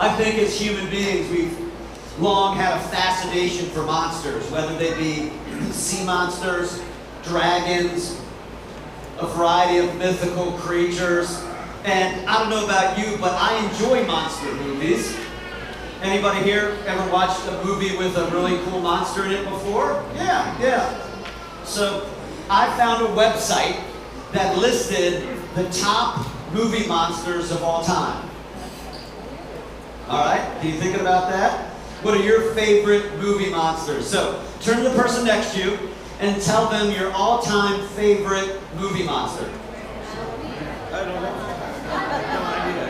I think as human beings, we've long had a fascination for monsters, whether they be sea monsters, dragons, a variety of mythical creatures. And I don't know about you, but I enjoy monster movies. Anybody here ever watched a movie with a really cool monster in it before? Yeah. So I found a website that listed the top movie monsters of all time. All right, are you thinking about that? What are your favorite movie monsters? So turn to the person next to you and tell them your all-time favorite movie monster. I don't know. No idea.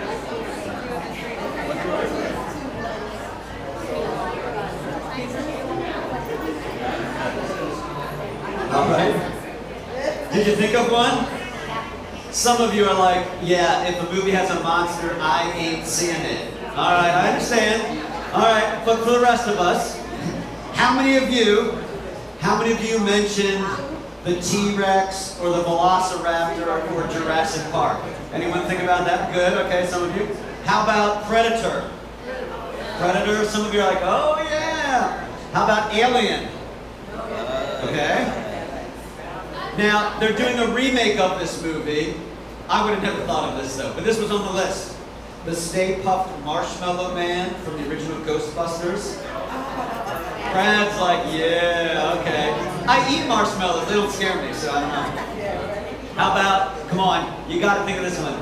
All right. Did you think of one? Some of you are like, yeah, if a movie has a monster, I ain't seeing it. All right, I understand. All right, but for the rest of us, how many of you mentioned the T-Rex or the Velociraptor or Jurassic Park? Anyone think about that? Good, okay, some of you. How about Predator? Predator, some of you are like, oh yeah. How about Alien? Okay. Now, they're doing a remake of this movie. I would have never thought of this though, but this was on the list. The Stay Puft Marshmallow Man from the original Ghostbusters. Brad's like, yeah, okay. I eat marshmallows, they don't scare me, so I don't know. How about, come on, you gotta think of this one.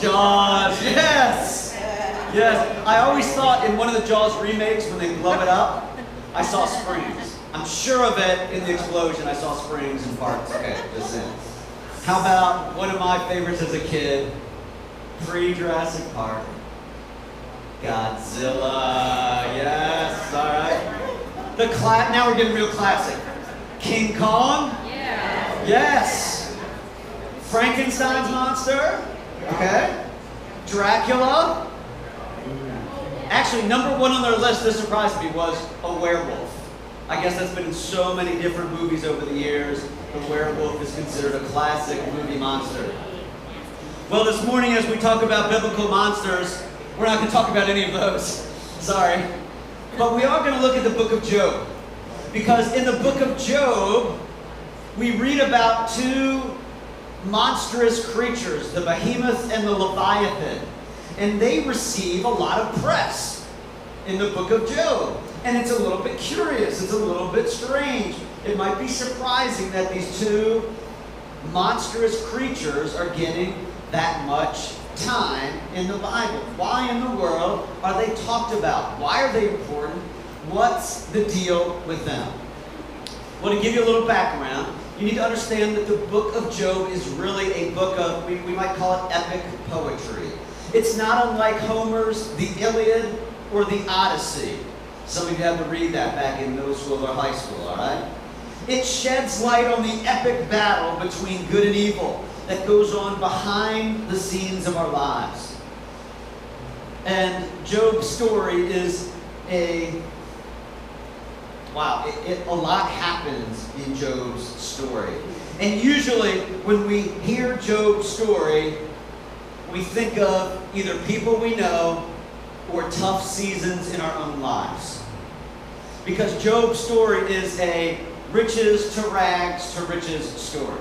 Jaws, yes! Yes, I always thought in one of the Jaws remakes when they blow it up, I saw springs. I'm sure of it in the explosion, I saw springs and parts. Okay, just in. How about one of my favorites as a kid, pre-Jurassic Park, Godzilla, yes, all right. Now we're getting real classic. King Kong? Yeah. Yes. Frankenstein's monster? Okay. Dracula? Actually, number one on their list, this surprised me, was a werewolf. I guess that's been in so many different movies over the years. The werewolf is considered a classic movie monster. Well, this morning as we talk about biblical monsters, we're not going to talk about any of those. Sorry. But we are going to look at the book of Job. Because in the book of Job, we read about two monstrous creatures, the behemoth and the leviathan. And they receive a lot of press in the book of Job. And it's a little bit curious, it's a little bit strange. It might be surprising that these two monstrous creatures are getting that much time in the Bible. Why in the world are they talked about? Why are they important? What's the deal with them? Well, to give you a little background, you need to understand that the book of Job is really a book of, we might call it epic poetry. It's not unlike Homer's The Iliad or the Odyssey. Some of you had to read that back in middle school or high school, all right? It sheds light on the epic battle between good and evil that goes on behind the scenes of our lives. And Job's story is a lot happens in Job's story. And usually when we hear Job's story, we think of either people we know or tough seasons in our own lives. Because Job's story is a riches to rags to riches story.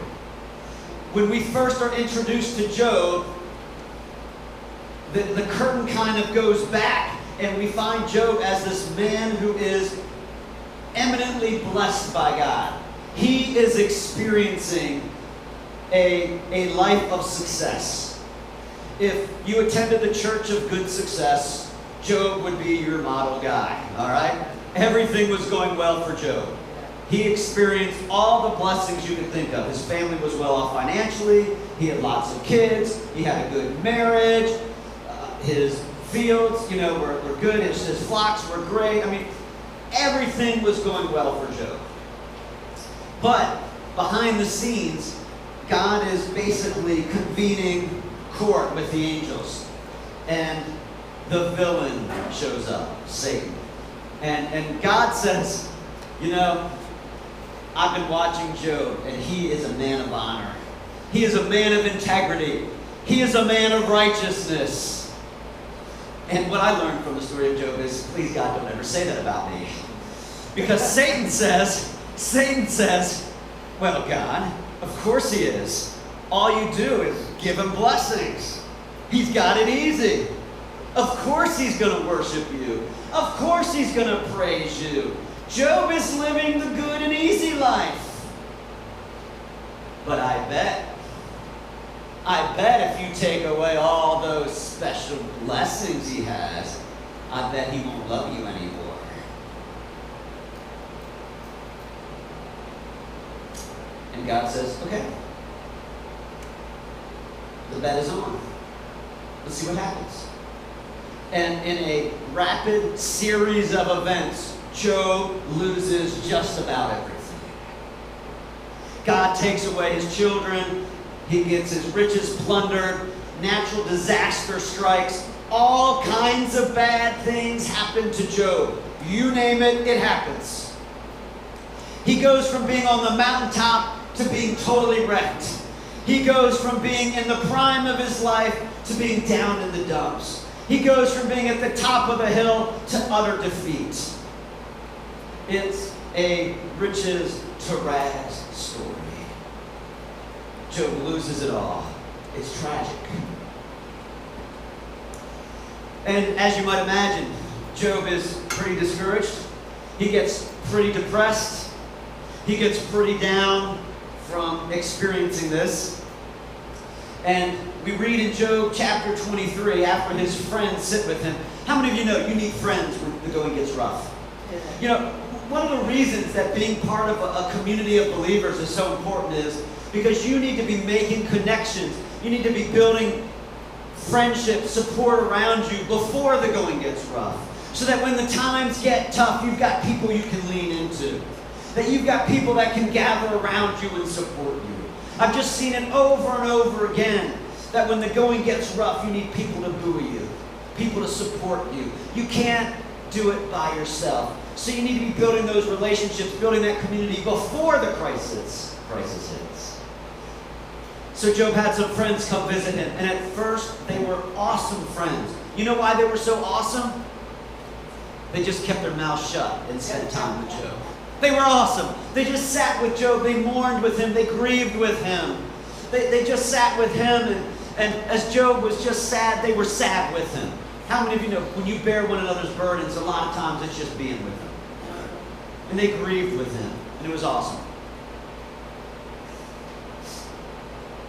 When we first are introduced to Job, the curtain kind of goes back and we find Job as this man who is eminently blessed by God. He is experiencing a life of success. If you attended the Church of Good Success, Job would be your model guy, all right? Everything was going well for Job. He experienced all the blessings you could think of. His family was well off financially. He had lots of kids. He had a good marriage. His fields, were good. His flocks were great. I mean, everything was going well for Job. But behind the scenes, God is basically convening court with the angels. And the villain shows up, Satan. And God says, I've been watching Job, and he is a man of honor. He is a man of integrity. He is a man of righteousness. And what I learned from the story of Job is, please God, don't ever say that about me. Because Satan says, well, God, of course he is. All you do is give him blessings. He's got it easy. Of course he's going to worship you. Of course he's going to praise you. Job is living the good and easy life. But I bet if you take away all those special blessings he has, I bet he won't love you anymore. And God says, okay, the bet is on. Let's see what happens. And in a rapid series of events, Job loses just about everything. God takes away his children. He gets his riches plundered. Natural disaster strikes. All kinds of bad things happen to Job. You name it, it happens. He goes from being on the mountaintop to being totally wrecked. He goes from being in the prime of his life to being down in the dumps. He goes from being at the top of the hill to utter defeat. It's a riches to rags story. Job loses it all. It's tragic. And as you might imagine, Job is pretty discouraged. He gets pretty depressed. He gets pretty down from experiencing this. And we read in Job chapter 23, after his friends sit with him. How many of you know you need friends when the going gets rough? You know, one of the reasons that being part of a community of believers is so important is because you need to be making connections. You need to be building friendship, support around you before the going gets rough. So that when the times get tough, you've got people you can lean into. That you've got people that can gather around you and support you. I've just seen it over and over again. That when the going gets rough, you need people to buoy you. People to support you. You can't do it by yourself. So you need to be building those relationships, building that community before the crisis hits. So Job had some friends come visit him, and at first they were awesome friends. You know why they were so awesome? They just kept their mouths shut and spent time with Job. They were awesome. They just sat with Job. They mourned with him. They grieved with him. They just sat with him, and as Job was just sad, they were sad with him. How many of you know when you bear one another's burdens, a lot of times it's just being with him? And they grieved with him, and it was awesome.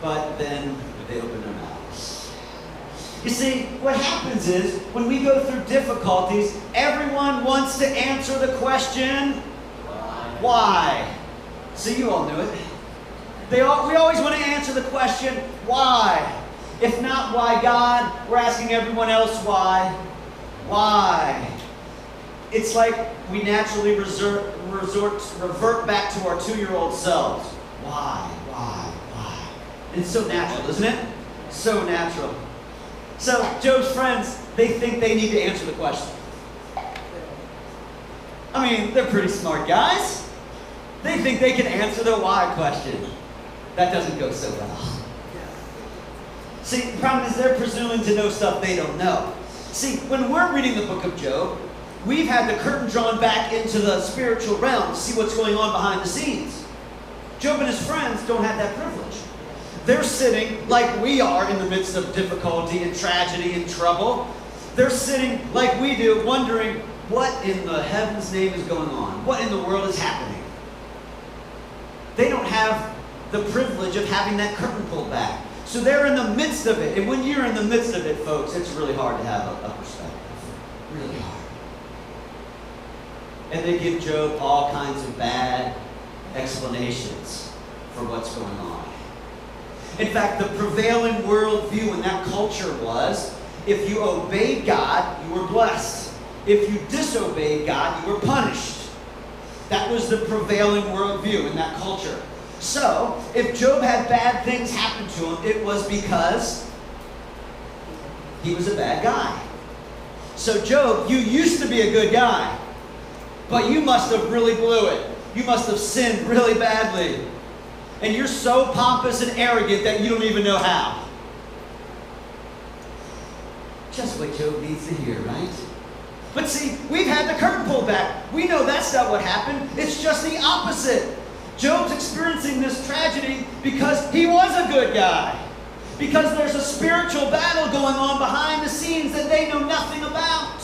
But then they opened their mouths. You see, what happens is, when we go through difficulties, everyone wants to answer the question, why? See, you all knew it. We always want to answer the question, why? If not why God, we're asking everyone else why. Why? It's like we naturally revert back to our 2-year-old selves. Why? It's so natural, isn't it? So natural. So Job's friends, they think they need to answer the question. I mean, they're pretty smart guys. They think they can answer the why question. That doesn't go so well. See, the problem is they're presuming to know stuff they don't know. See, when we're reading the book of Job, we've had the curtain drawn back into the spiritual realm to see what's going on behind the scenes. Job and his friends don't have that privilege. They're sitting like we are in the midst of difficulty and tragedy and trouble. They're sitting like we do, wondering what in the heaven's name is going on? What in the world is happening? They don't have the privilege of having that curtain pulled back. So they're in the midst of it. And when you're in the midst of it, folks, it's really hard to have a perspective. Really hard. And they give Job all kinds of bad explanations for what's going on. In fact, the prevailing worldview in that culture was, if you obeyed God, you were blessed. If you disobeyed God, you were punished. That was the prevailing worldview in that culture. So, if Job had bad things happen to him, it was because he was a bad guy. So Job, you used to be a good guy, but you must have really blew it. You must have sinned really badly. And you're so pompous and arrogant that you don't even know how. Just what Job needs to hear, right? But see, we've had the curtain pulled back. We know that's not what happened. It's just the opposite. Job's experiencing this tragedy because he was a good guy. Because there's a spiritual battle going on behind the scenes that they know nothing about.